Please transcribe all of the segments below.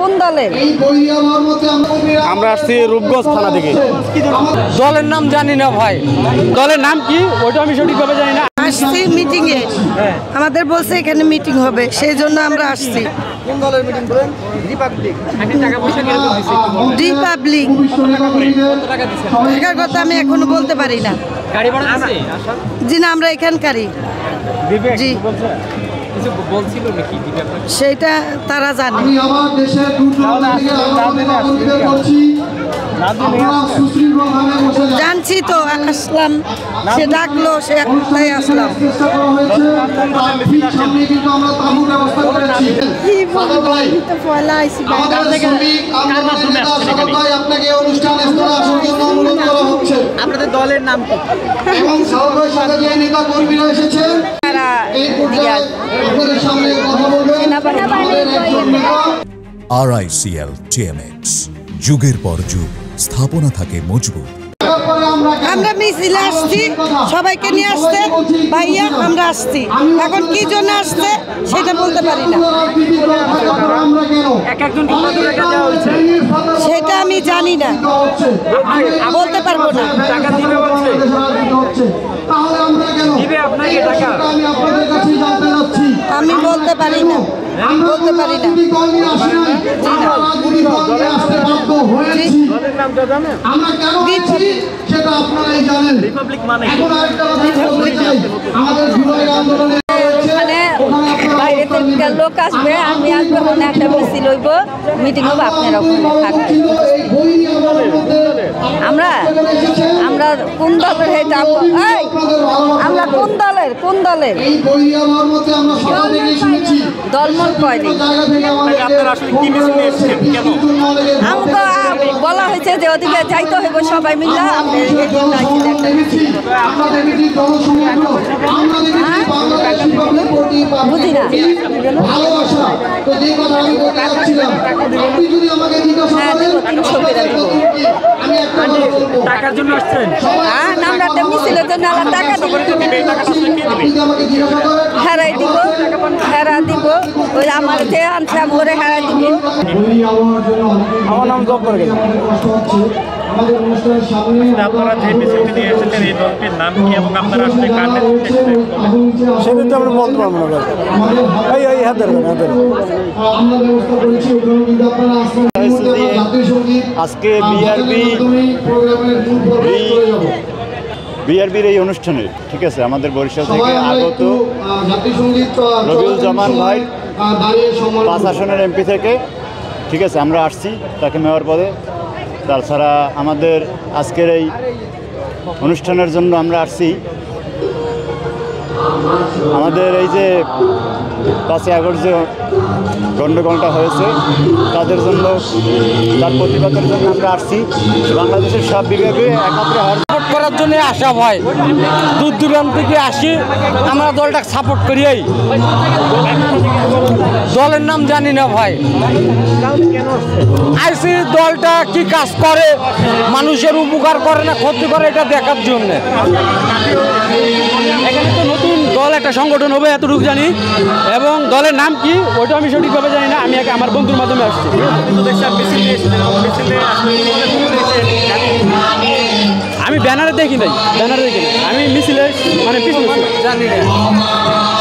কোন দলের? আমরা আসছি রূপগঞ্জ থানা থেকে। দলের নাম জানি না ভাই, দলের নাম কি ওইটা আমি সঠিকভাবে জানি না। আসছি মিটিং এ, আমাদের বলছে এখানে মিটিং হবে, সেই জন্য আমরা আসছি। কোন দলের মিটিং করেন? রিপাবলিক। টাকা পয়সা কিরকম হইছে? রিপাবলিক। টাকার কথা আমি এখনো বলতে পারি না। গাড়ি ভাড়া আছে? জি না, আমরা এখানকারই। জি, বলছিল নাকি সেটা তারা জানে। জানছি তো, আসলাম, সে ডাকলো, সে তাই আসলাম। আপনাদের দলের নাম কি? RICL TMX, যুগের পর যুগ স্থাপনা থাকে মজবুত। আমরা মিছিলে আসছি, সবাইকে নিয়ে আসছে ভাইয়া, আমরা আসছি। এখন কি জন্য আসছে সেটা বলতে পারি না, সেটা আমি জানি না, বলতে পারবো না। আমি বলতে পারি না, বলতে পারি না। বাইরে থেকে লোক আসবে, আমি আসবো, ওখানে একটা মিছিল হইব, মিটিং হবো, আপনারা ওখানে থাকবেন। আমরা আমরা কোন দলের? এটা আমরা কোন দলের? কোন দলের? দলমল কয়নি। আমরা বলা হয়েছে যে ওদিকে যাইতে হইব সবাই মিলে, বুঝি না। টাকার জন্য আসছেন? হ্যাঁ, আমরা একটা মিছিলের জন্য টাকা দিব, হেরাই দিব, হেরা দিব, ওই আমার যে আনছে করে হেরাই দিব। আমার নাম জব করে গেছে। আপনারা যে মিছিলটি নিয়ে এসেছেন, এই দলটির নাম কি এবং আপনারা আসলে কার নেতৃত্বে? সেটা তো আমরা বলতে পারবো না। আজকে বিআরবির এই অনুষ্ঠানে, ঠিক আছে, আমাদের বরিশাল থেকে আগত রবিউল জামান ভাই 5 আসনের এমপি থেকে, ঠিক আছে, আমরা আসছি তাকে মেয়র পদে। তাছাড়া আমাদের আজকের এই অনুষ্ঠানের জন্য আমরা আসছি আমাদের এই যে 5ই আগস্ট যে গণ্ডগোলটা হয়েছে তাদের জন্য, তার প্রতিবাদের জন্য আমরা আসছি। বাংলাদেশের সব বিভাগে একত্রে সাপোর্ট করার জন্য আসা হয়, দূর দূরান্ত থেকে আসি, আমরা দলটা সাপোর্ট করি। দলের নাম জানি না ভাই, আইসি দলটা কি কাজ করে, মানুষের উপকার করে না ক্ষতি করে, এটা দেখার জন্য। এখানে তো নতুন দল একটা সংগঠন হবে এতটুকু জানি, এবং দলের নাম কি ওইটা আমি সঠিকভাবে জানি না। আমি আমার বন্ধুর মাধ্যমে আসছি। আমি ব্যানারে দেখি নাই, আমি মিছিলে মানে জানি না,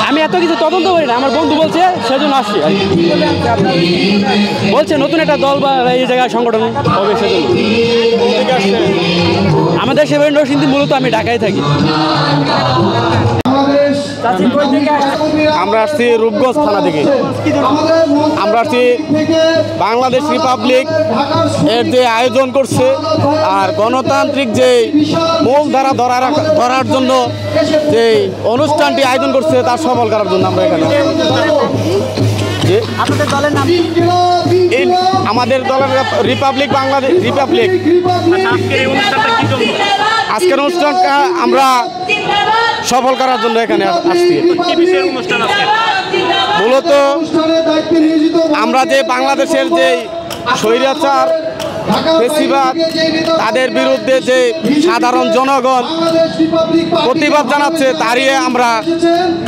আমি এত কিছু তদন্ত করি না। আমার বন্ধু বলছে সেজন্য আসছি, বলছে নতুন একটা দল বা এই জায়গায় সংগঠন হবে সেজন্য আমাদের সেভাবে নরসিংদী, মূলত আমি ঢাকায় থাকি। আমরা আসছি রূপগঞ্জ থানা থেকে। আমরা আসছি বাংলাদেশ রিপাবলিক এর যে আয়োজন করছে, আর গণতান্ত্রিক যে মূল ধারা ধরার জন্য যে অনুষ্ঠানটি আয়োজন করছে তার সফল করার জন্য আমরা এখানে। আপনাদের দলের নাম? আমাদের দলের রিপাবলিক, বাংলাদেশ রিপাবলিক। আজকের অনুষ্ঠানটা আমরা সফল করার জন্য এখানে আসছি। মূলত আমরা যে বাংলাদেশের যে স্বৈরাচার ফ্যাসিবাদ, তাদের বিরুদ্ধে যে সাধারণ জনগণ প্রতিবাদ জানাচ্ছে, তারই আমরা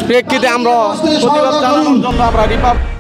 প্রেক্ষিতে আমরা প্রতিবাদ জানানোর জন্য আমরা রিপাবলিক